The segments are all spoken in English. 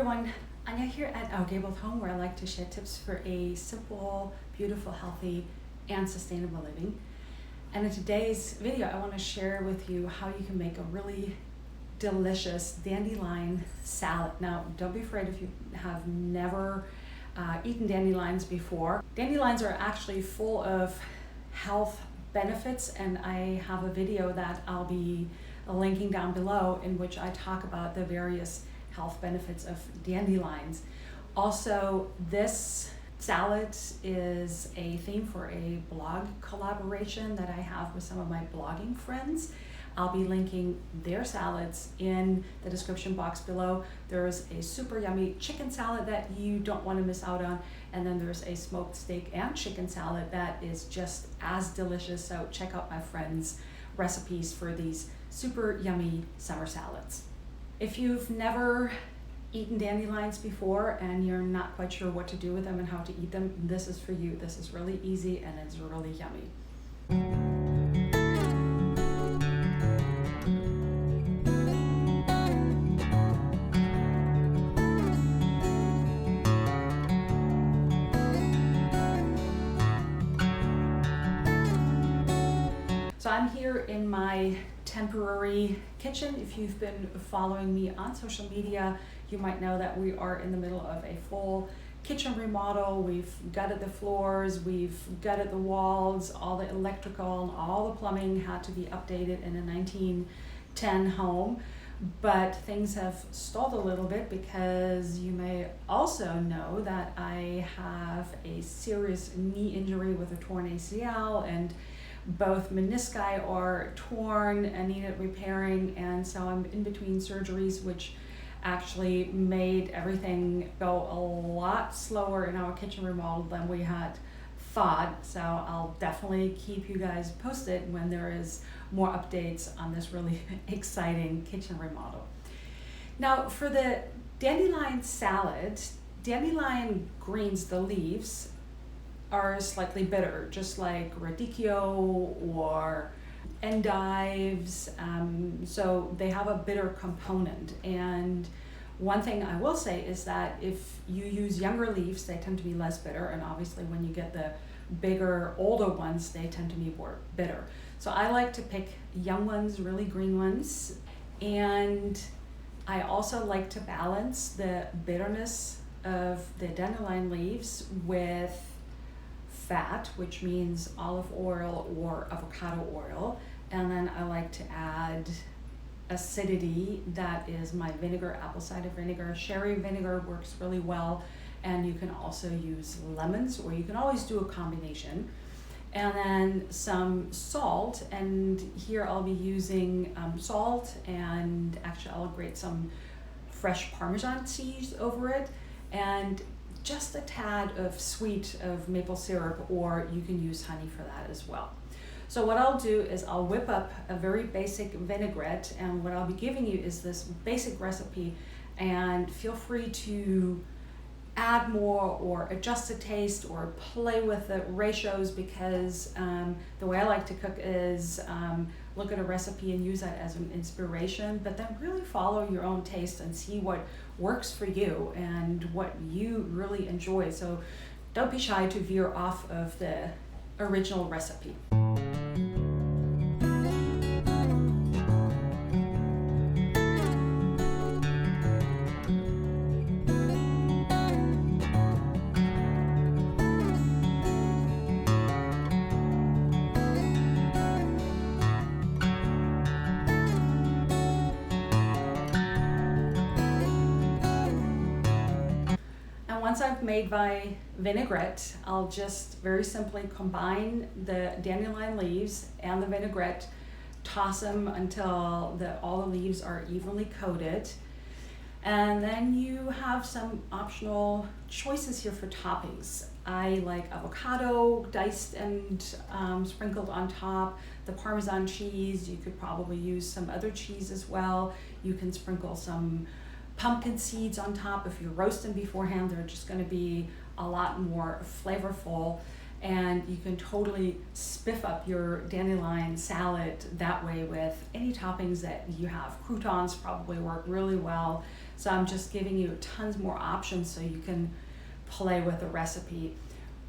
everyone, Anya here at Our Gabled Home, where I like to share tips for a simple, beautiful, healthy, and sustainable living. And in today's video, I want to share with you how you can make a really delicious dandelion salad. Now, don't be afraid if you have never eaten dandelions before. Dandelions are actually full of health benefits, and I have a video that I'll be linking down below in which I talk about the various health benefits of dandelions. Also, this salad is a theme for a blog collaboration that I have with some of my blogging friends. I'll be linking their salads in the description box below. There's a super yummy chicken salad that you don't want to miss out on, and then there's a smoked steak and chicken salad that is just as delicious. So check out my friends' recipes for these super yummy summer salads. If you've never eaten dandelions before and you're not quite sure what to do with them and how to eat them, this is for you. This is really easy and it's really yummy. So I'm here in my temporary kitchen. If you've been following me on social media, you might know that we are in the middle of a full kitchen remodel. We've gutted the floors, we've gutted the walls, all the electrical and all the plumbing had to be updated in a 1910 home. But things have stalled a little bit because you may also know that I have a serious knee injury with a torn ACL, and both menisci are torn and needed repairing, and so I'm in between surgeries, which actually made everything go a lot slower in our kitchen remodel than we had thought. So I'll definitely keep you guys posted when there is more updates on this really exciting kitchen remodel. Now, for the dandelion salad, dandelion greens, the leaves, are slightly bitter, just like radicchio or endives. So they have a bitter component. And one thing I will say is that if you use younger leaves, they tend to be less bitter. And obviously when you get the bigger, older ones, they tend to be more bitter. So I like to pick young ones, really green ones. And I also like to balance the bitterness of the dandelion leaves with fat, which means olive oil or avocado oil. And then I like to add acidity, that is my vinegar, apple cider vinegar. Sherry vinegar works really well, and you can also use lemons, or you can always do a combination. And then some salt, and here I'll be using salt, and actually I'll grate some fresh Parmesan cheese over it, and just a tad of sweet of maple syrup, or you can use honey for that as well. So what I'll do is I'll whip up a very basic vinaigrette, and what I'll be giving you is this basic recipe, and feel free to add more or adjust the taste or play with the ratios, because the way I like to cook is look at a recipe and use that as an inspiration, but then really follow your own taste and see what works for you and what you really enjoy. So don't be shy to veer off of the original recipe. Once I've made my vinaigrette, I'll just very simply combine the dandelion leaves and the vinaigrette, toss them until all the leaves are evenly coated. And then you have some optional choices here for toppings. I like avocado diced and sprinkled on top, the Parmesan cheese. You could probably use some other cheese as well. You can sprinkle some pumpkin seeds on top. If you roast them beforehand, they're just going to be a lot more flavorful. and you can totally spiff up your dandelion salad that way with any toppings that you have. Croutons probably work really well, so I'm just giving you tons more options so you can play with the recipe.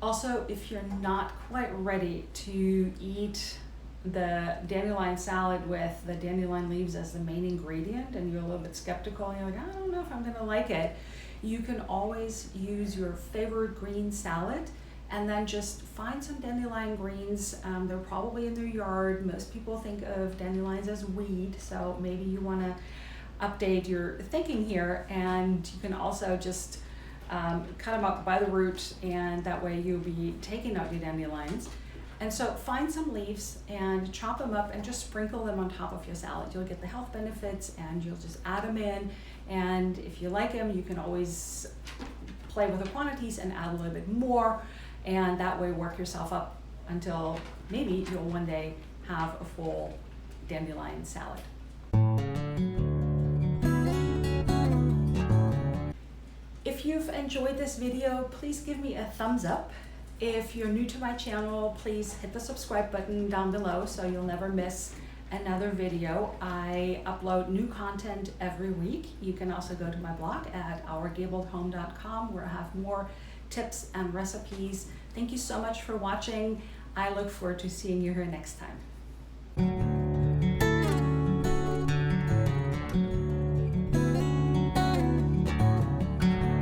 Also, if you're not quite ready to eat the dandelion salad with the dandelion leaves as the main ingredient and you're a little bit skeptical and you're like, I don't know if I'm gonna like it, you can always use your favorite green salad and then just find some dandelion greens. They're probably in their yard. Most people think of dandelions as weed, so maybe you wanna update your thinking here, and you can also just cut them up by the root, and that way you'll be taking out your dandelions. And so find some leaves and chop them up and just sprinkle them on top of your salad. You'll get the health benefits and you'll just add them in. And if you like them, you can always play with the quantities and add a little bit more. And that way work yourself up until maybe you'll one day have a full dandelion salad. If you've enjoyed this video, please give me a thumbs up. If you're new to my channel, please hit the subscribe button down below so you'll never miss another video. I upload new content every week. You can also go to my blog at ourgabledhome.com where I have more tips and recipes. Thank you so much for watching. I look forward to seeing you here next time.